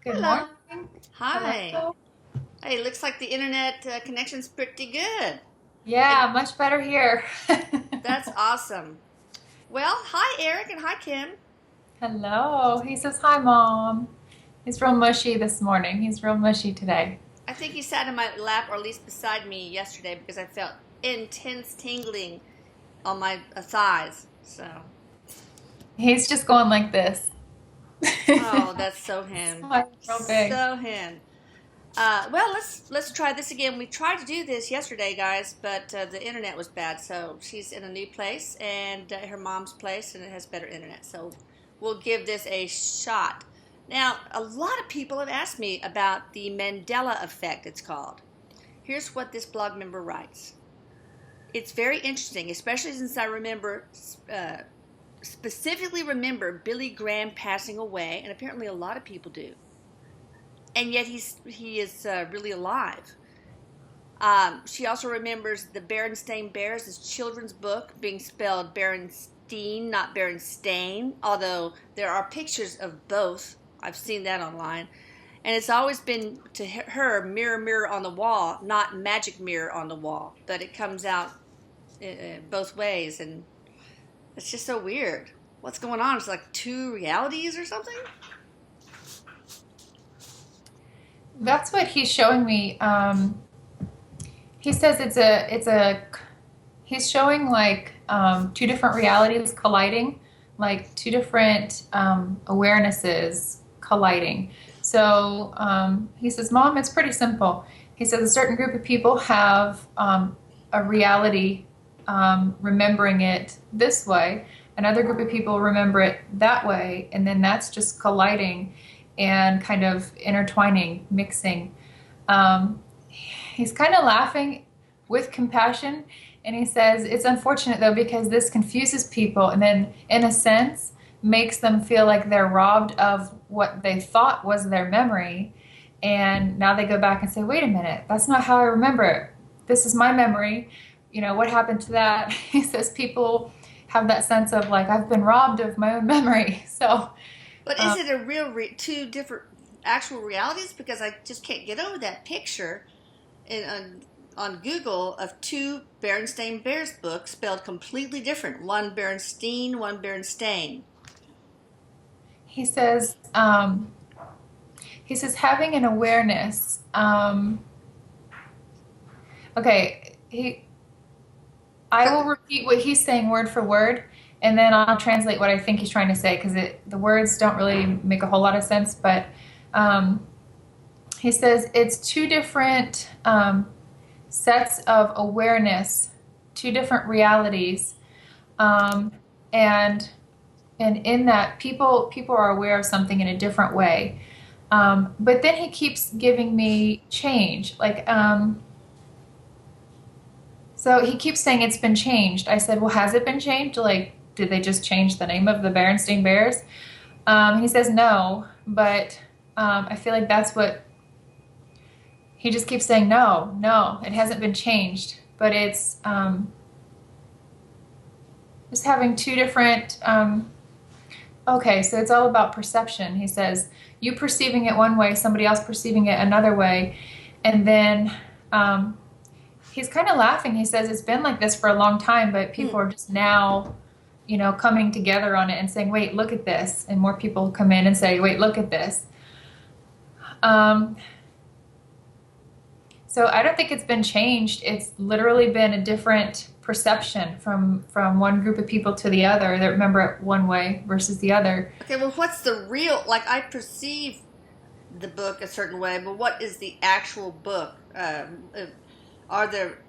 Good Hello. morning. Hi. Hello. Hey, looks like the internet connection's pretty good. And Yeah, much better here. that's awesome. Well, hi, Eric, and hi, Kim. Hello. He says, hi, Mom. He's real mushy this morning. He's real mushy today. I think he sat in my lap, or at least beside me, yesterday because I felt intense tingling on my thighs. So, He's just going like this. oh, that's so him. Smiling real big. So him. Well, let's try this again. We tried to do this yesterday, guys, but the internet was bad. So she's in a new place and her mom's place, and it has better internet. So we'll give this a shot. Now, a lot of people have asked me about the Mandela effect. It's called. Here's what this blog member writes. It's very interesting, especially since I remember specifically remember Billy Graham passing away, and apparently a lot of people do, and yet he is really alive. She also remembers the Berenstain Bears, this children's book, being spelled Berenstein, not Berenstain, although there are pictures of both. I've seen that online. And it's always been to her mirror, mirror on the wall, not magic mirror on the wall. But it comes out both ways, and it's just so weird. What's going on? It's like two realities or something? That's what he's showing me. He says he's showing like two different realities colliding, like two different awarenesses colliding. So he says, Mom, it's pretty simple. He says a certain group of people have a reality remembering it this way, another group of people remember it that way, and then that's just colliding and kind of intertwining, mixing. He's kind of laughing with compassion, and he says it's unfortunate though because this confuses people and then in a sense makes them feel like they're robbed of what they thought was their memory, and now they go back and say, wait a minute, that's not how I remember it. This is my memory. What happened to that? He says people have that sense of like, I've been robbed of my own memory. So But is it a real two different actual realities? Because I just can't get over that picture on Google of two Berenstain Bears books spelled completely different. One Berenstein, one Berenstain. he says having an awareness. Okay, I will repeat what he's saying word for word, and then I'll translate what I think he's trying to say because the words don't really make a whole lot of sense. But he says it's two different sets of awareness, two different realities, and in that people are aware of something in a different way. But then he keeps giving me change, like. So he keeps saying it's been changed. I said, well, has it been changed? Like, did they just change the name of the Berenstain Bears? He says no, but I feel like that's what he just keeps saying. No, no, it hasn't been changed, but it's just having two different. Okay, so it's all about perception. He says you perceiving it one way, somebody else perceiving it another way, and then. He's kind of laughing. He says it's been like this for a long time, but people are just now, coming together on it and saying, wait, look at this. And more people come in and say, wait, look at this. So I don't think it's been changed. It's literally been a different perception from one group of people to the other that remember it one way versus the other. Okay, well, what's the real, like, I perceive the book a certain way, but what is the actual book? Are there,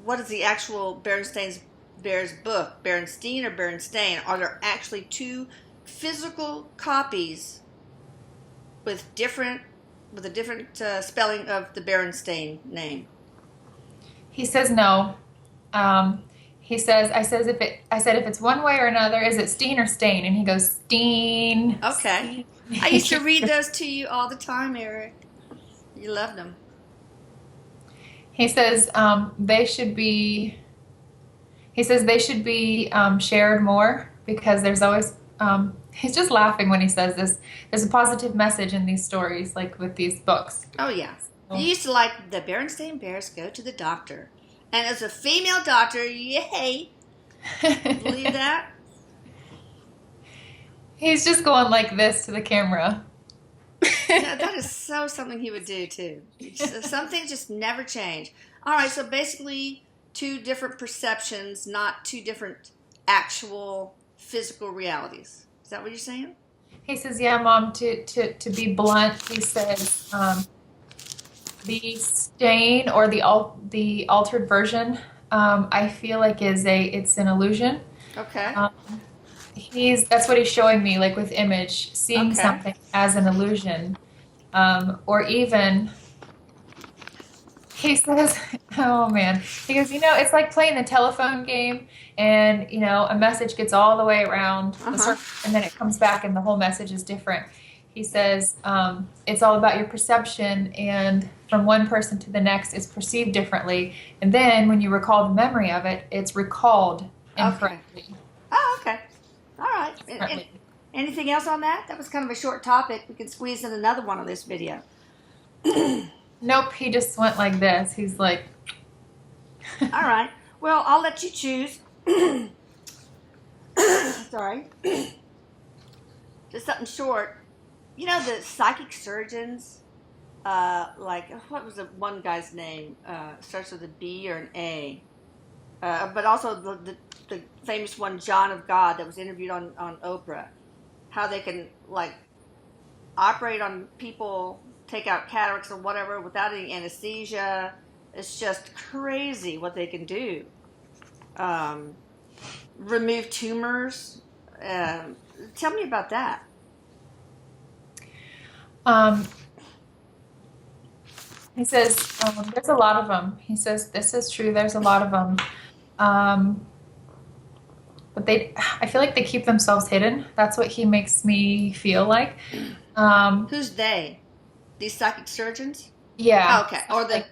what is the actual Berenstain's Bears book? Berenstein or Berenstain? Are there actually two physical copies with a different spelling of the Berenstain name? He says no. He says, I said, if it's one way or another, is it Steen or Stain? And he goes, Steen. Okay. Steen. I used to read those to you all the time, Eric. You loved them. He says they should be. He says they should be shared more because there's always he's just laughing when he says this. There's a positive message in these stories, like with these books. Oh yeah. You So, used to like the Berenstain Bears go to the doctor. And as a female doctor, yay. Believe that? he's just going like this to the camera. Yeah, that is so something he would do too. Some things just never change. All right, so basically two different perceptions, not two different actual physical realities. Is that what you're saying? He says, "Yeah, Mom. To be blunt, he says the stain or the altered version. I feel like it's an illusion. Okay. Um, he's that's what he's showing me, like with image, seeing Okay. something as an illusion, or even." He says, oh man, he goes, it's like playing the telephone game and, a message gets all the way around the Uh-huh. circle and then it comes back and the whole message is different. He says, it's all about your perception and from one person to the next, it's perceived differently. And then when you recall the memory of it, it's recalled Okay. incorrectly. Oh, okay. All right. Differently. Anything else on that? That was kind of a short topic. We can squeeze in another one on this video. Nope, he just went like this. He's like, All right. Well, I'll let you choose. Sorry. Just something short. You know the psychic surgeons, like what was the one guy's name? Starts with a B or an A. But also the famous one, John of God, that was interviewed on Oprah. How they can like operate on people, take out cataracts or whatever without any anesthesia. It's just crazy what they can do. Um, Remove tumors. Tell me about that. um, he says, there's a lot of them. He says, this is true. There's a lot of them. Um, but I feel like they keep themselves hidden. That's what he makes me feel like. Um, Who's they? These psychic surgeons? Oh, yeah, okay, like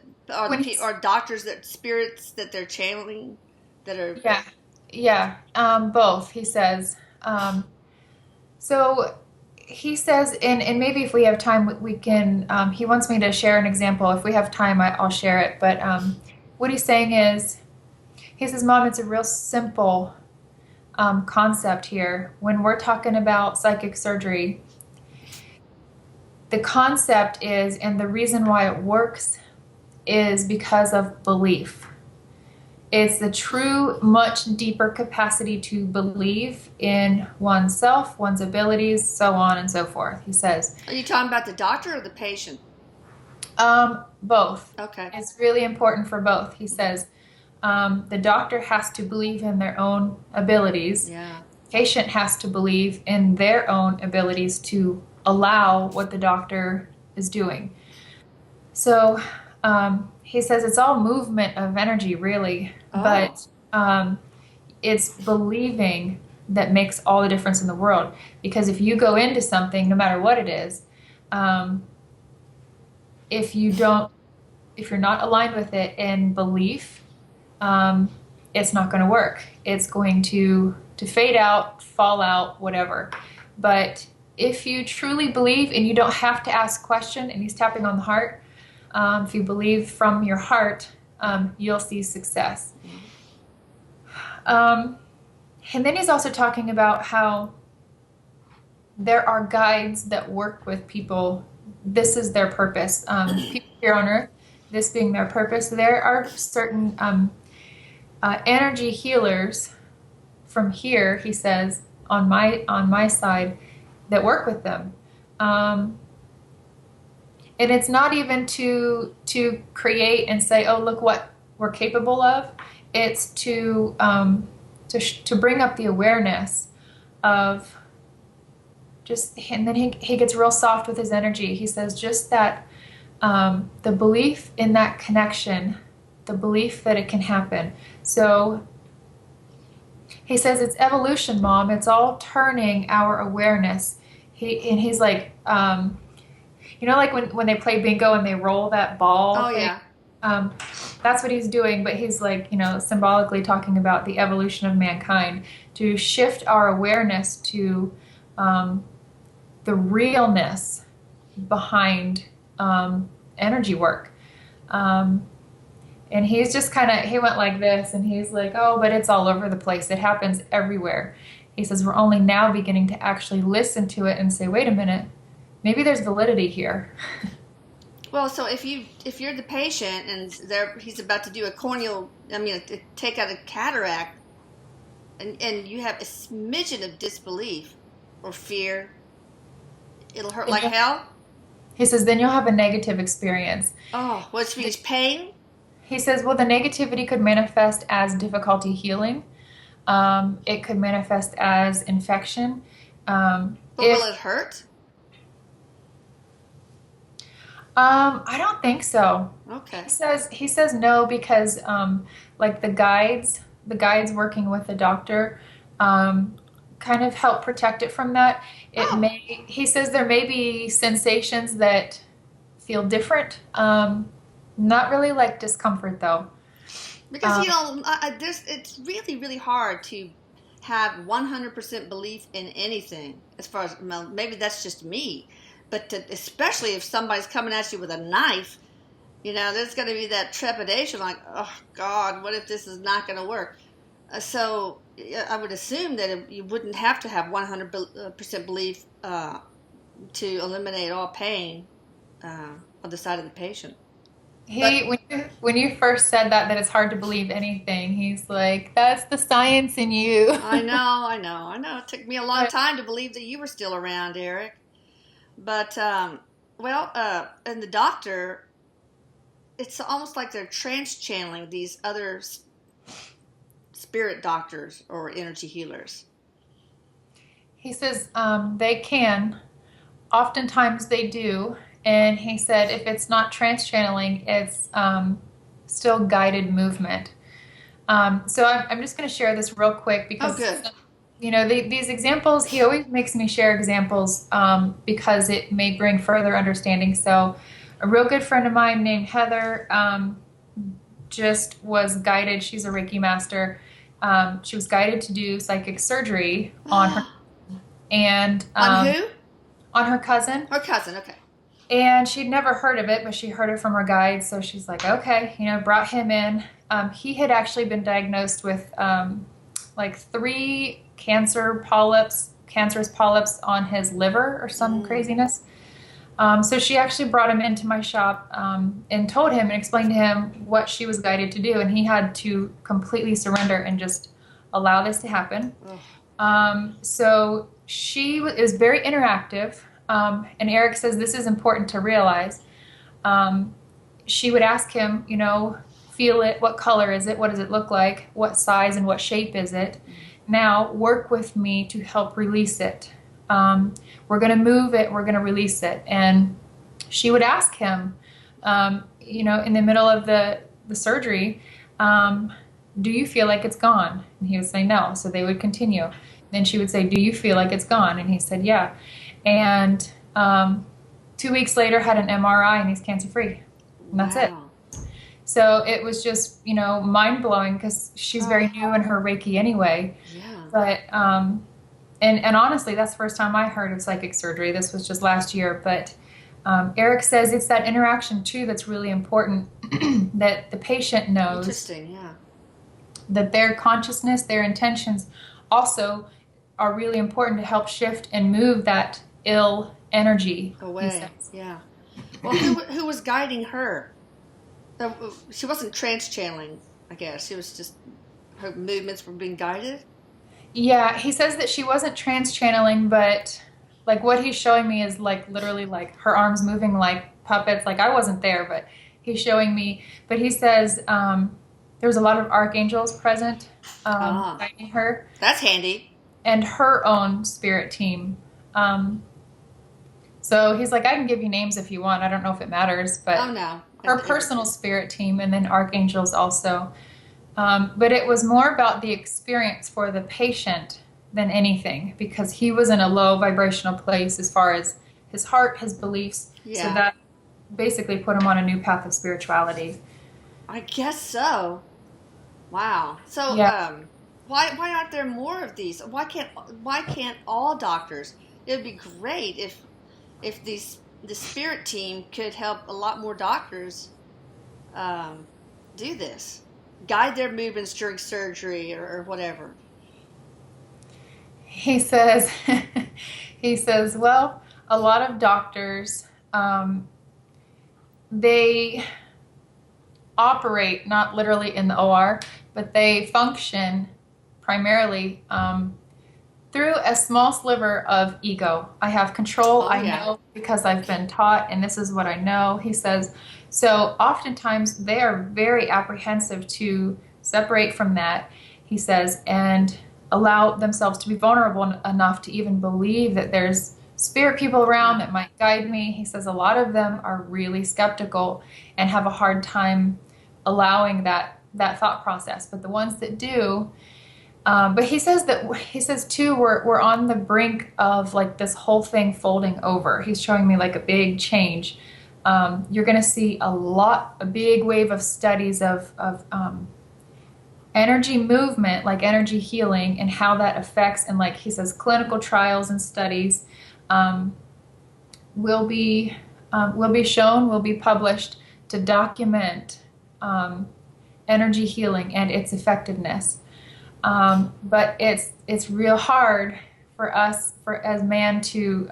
when he's, or doctors that spirits that they're channeling that are. yeah, yeah, both. He says. So he says, and maybe if we have time, we can. He wants me to share an example. If we have time, I'll share it. But what he's saying is, he says, Mom, it's a real simple concept here. When we're talking about psychic surgery, the concept is, and the reason why it works is because of belief. It's the true, much deeper capacity to believe in oneself, one's abilities, so on and so forth, he says. Are you talking about the doctor or the patient? Both. Okay. It's really important for both, he says. The doctor has to believe in their own abilities. Yeah. Patient has to believe in their own abilities to allow what the doctor is doing. So he says it's all movement of energy, really, Oh. but it's believing that makes all the difference in the world. Because if you go into something, no matter what it is, um, if you don't, if you're not aligned with it in belief, it's not going to work. It's going to fade out, fall out, whatever. But if you truly believe and you don't have to ask question, and he's tapping on the heart, if you believe from your heart, you'll see success. And then he's also talking about how there are guides that work with people. This is their purpose. People here on earth, this being their purpose, there are certain energy healers from here, he says, on my side, that work with them. And it's not even to create and say, oh, look what we're capable of. It's to bring up the awareness of just, and then he gets real soft with his energy. He says just that the belief in that connection, the belief that it can happen. So he says it's evolution, Mom. It's all turning our awareness. He's like, like when they play bingo and they roll that ball Oh thing. yeah. that's what he's doing. But he's like, symbolically talking about the evolution of mankind to shift our awareness to the realness behind energy work. And he's just he went like this, and he's like, oh, but it's all over the place. It happens everywhere. He says, we're only now beginning to actually listen to it and say, wait a minute, maybe there's validity here. Well, so if you're the patient and he's about to do take out a cataract, and you have a smidgen of disbelief or fear, it'll hurt like hell. He says, then you'll have a negative experience. Oh, which means pain? He says, well, the negativity could manifest as difficulty healing. It could manifest as infection. But will it hurt? I don't think so. Okay. He says no, because like the guides working with the doctor kind of help protect it from that. He says there may be sensations that feel different. Not really like discomfort though. Because it's really, really hard to have 100% belief in anything. As far as, well, maybe that's just me, but especially if somebody's coming at you with a knife, there's going to be that trepidation, like, oh God, what if this is not going to work? So I would assume that you wouldn't have to have 100% belief to eliminate all pain on the side of the patient. When you first said that it's hard to believe anything, he's like, that's the science in you. I know. It took me a long time to believe that you were still around, Eric. But, and the doctor, it's almost like they're trans-channeling these other spirit doctors or energy healers. He says they can. Oftentimes they do. And he said if it's not trans-channeling, it's still guided movement. So I'm just going to share this real quick because, these examples, he always makes me share examples because it may bring further understanding. So a real good friend of mine named Heather just was guided. She's a Reiki master. She was guided to do psychic surgery on her. And on who? On her cousin. Her cousin, okay. And she'd never heard of it, but she heard it from her guide. So she's like, okay, brought him in. He had actually been diagnosed with 3 cancerous polyps on his liver or some craziness. So she actually brought him into my shop and told him and explained to him what she was guided to do. And he had to completely surrender and just allow this to happen. So she is very interactive. And Erik says this is important to realize. She would ask him, feel it. What color is it? What does it look like? What size and what shape is it? Now work with me to help release it. We're going to move it. We're going to release it. And she would ask him, in the middle of the surgery, do you feel like it's gone? And he would say no. So they would continue. Then she would say, do you feel like it's gone? And he said, yeah. And 2 weeks later had an MRI and he's cancer-free. And that's it. So it was just, mind-blowing because she's very new in her Reiki anyway. Yeah. But, and honestly, that's the first time I heard of psychic surgery. This was just last year. But Erik says it's that interaction, too, that's really important, that the patient knows. Interesting, yeah. That their consciousness, their intentions also are really important to help shift and move that ill energy away. Yeah. Well, who was guiding her? She wasn't trans-channeling, I guess. She was just, her movements were being guided? Yeah, he says that she wasn't trans-channeling, but like what he's showing me is like literally like her arms moving like puppets. Like I wasn't there, but he's showing me. But he says there was a lot of archangels present guiding her. That's handy. And her own spirit team. So he's like, I can give you names if you want. I don't know if it matters, but her personal spirit team and then archangels also. But it was more about the experience for the patient than anything because he was in a low vibrational place as far as his heart, his beliefs. Yeah. So that basically put him on a new path of spirituality. I guess so. Wow. So, Yeah. why aren't there more of these? Why can't all doctors? It would be great if the spirit team could help a lot more doctors um, do this, guide their movements during surgery or whatever. He says, he says, well, a lot of doctors, they operate not literally in the OR, but they function primarily through a small sliver of ego. I have control. Oh I yeah. know because I've been taught, and this is what I know. He says, so oftentimes they are very apprehensive to separate from that, he says, and allow themselves to be vulnerable enough to even believe that there's spirit people around Yeah. that might guide me. He says a lot of them are really skeptical and have a hard time allowing that thought process. But the ones that do, but he says too, we're on the brink of like this whole thing folding over. He's showing me like a big change. You're going to see a big wave of studies of energy movement, like energy healing, and how that affects. And like he says, clinical trials and studies um, will be shown, will be published to document um, energy healing and its effectiveness. But it's real hard for us, for as man, to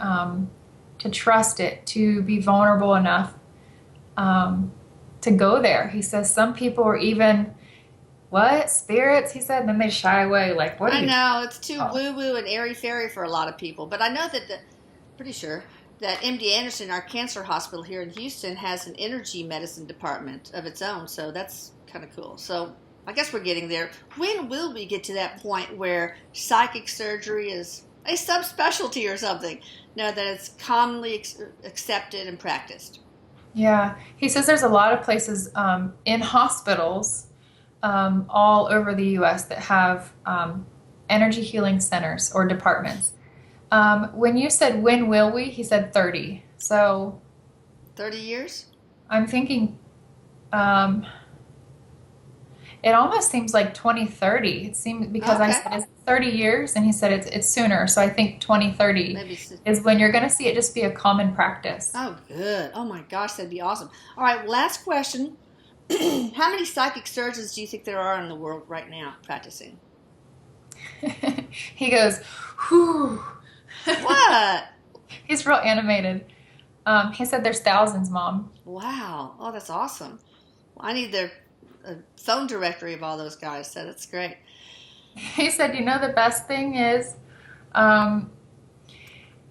trust it, to be vulnerable enough to go there. He says some people are even what spirits. He said, and then they shy away. Like, what are I you know it's talking too about? woo woo and airy fairy for a lot of people, but I know that pretty sure that MD Anderson, our cancer hospital here in Houston, has an energy medicine department of its own. So that's kind of cool. So I guess we're getting there. When will we get to that point where psychic surgery is a subspecialty or something? No, that it's commonly accepted and practiced. Yeah, he says there's a lot of places in hospitals all over the U.S. that have energy healing centers or departments. When you said when will we, he said 30. So 30 years? I'm thinking um, it almost seems like 2030. It seems because I Okay. said it's 30 years and he said it's sooner. So I think 2030 Maybe. is when you're going to see it just be a common practice. Oh, good. Oh my gosh, that'd be awesome. All right, last question. How many psychic surgeons do you think there are in the world right now practicing? He goes, whew. What? He's real animated. He said there's thousands, Mom. Wow. Oh, that's awesome. Well, I need their phone directory of all those guys, so that's great. He said, you know, the best thing is, um,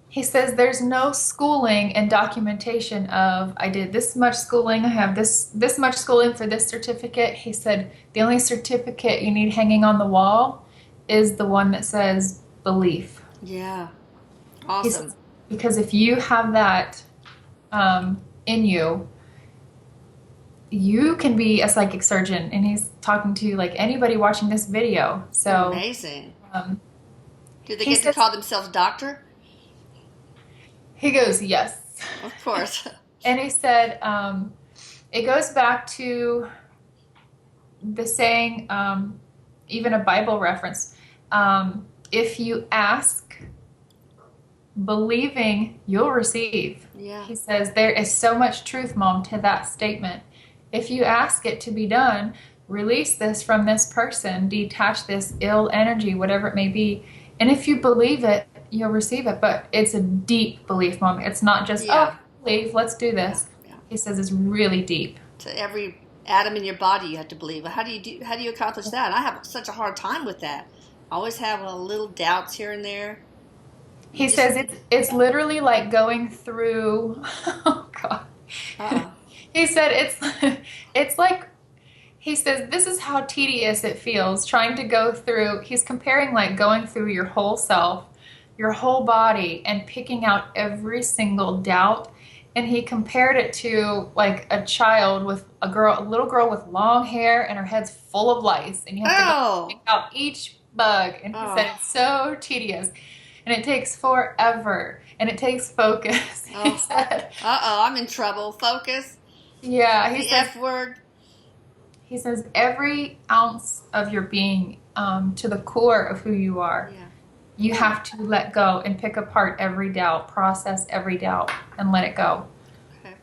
he says there's no schooling and documentation of I did this much schooling, I have this much schooling for this certificate. He said the only certificate you need hanging on the wall is the one that says belief. Yeah. He Awesome. says because if you have that in you, you can be a psychic surgeon. And he's talking to like anybody watching this video. So Amazing. um, Do they he get to says call themselves doctor? he goes yes. Of course. And he said, it goes back to the saying, even a Bible reference. If you ask, believing, you'll receive. Yeah. He says, there is so much truth, Mom, to that statement. If you ask it to be done, release this from this person, detach this ill energy, whatever it may be. And if you believe it, you'll receive it. But it's a deep belief, Mom. It's not just, Yeah. oh, believe, let's do Yeah. this. Yeah. He says it's really deep. To every atom in your body, you have to believe. How do you accomplish that? I have such a hard time with that. I always have a little doubts here and there. You He just. says it's literally like going through, oh God. Uh He said it's like he says this is how tedious it feels trying to go through. He's comparing like going through your whole self, your whole body, and picking out every single doubt. And he compared it to like a child with a little girl with long hair and her head's full of lice, and you have to go pick oh. out each bug. And he said Oh. it's so tedious, and it takes forever, and it takes focus. He Oh. said, Uh oh. I'm in trouble. Focus. yeah. He The says F word. He says every ounce of your being, to the core of who you are, Yeah. you have to let go and pick apart every doubt, process every doubt, and let it go. Okay.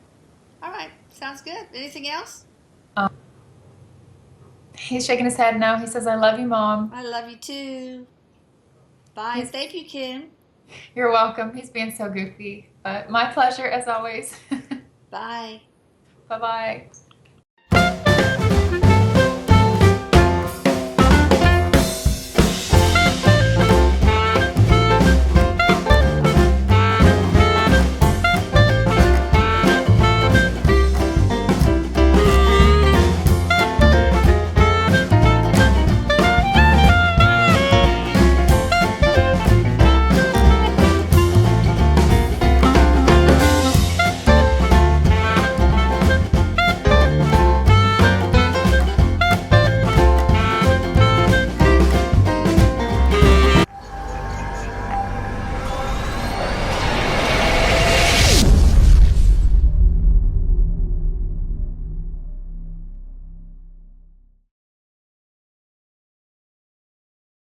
All right. Sounds good. Anything else? Um, he's shaking his head no. He says, I love you, Mom. I love you too. Bye. And He's, thank you, Kim. you're welcome. He's being so goofy. But my pleasure as always. Bye. Bye bye.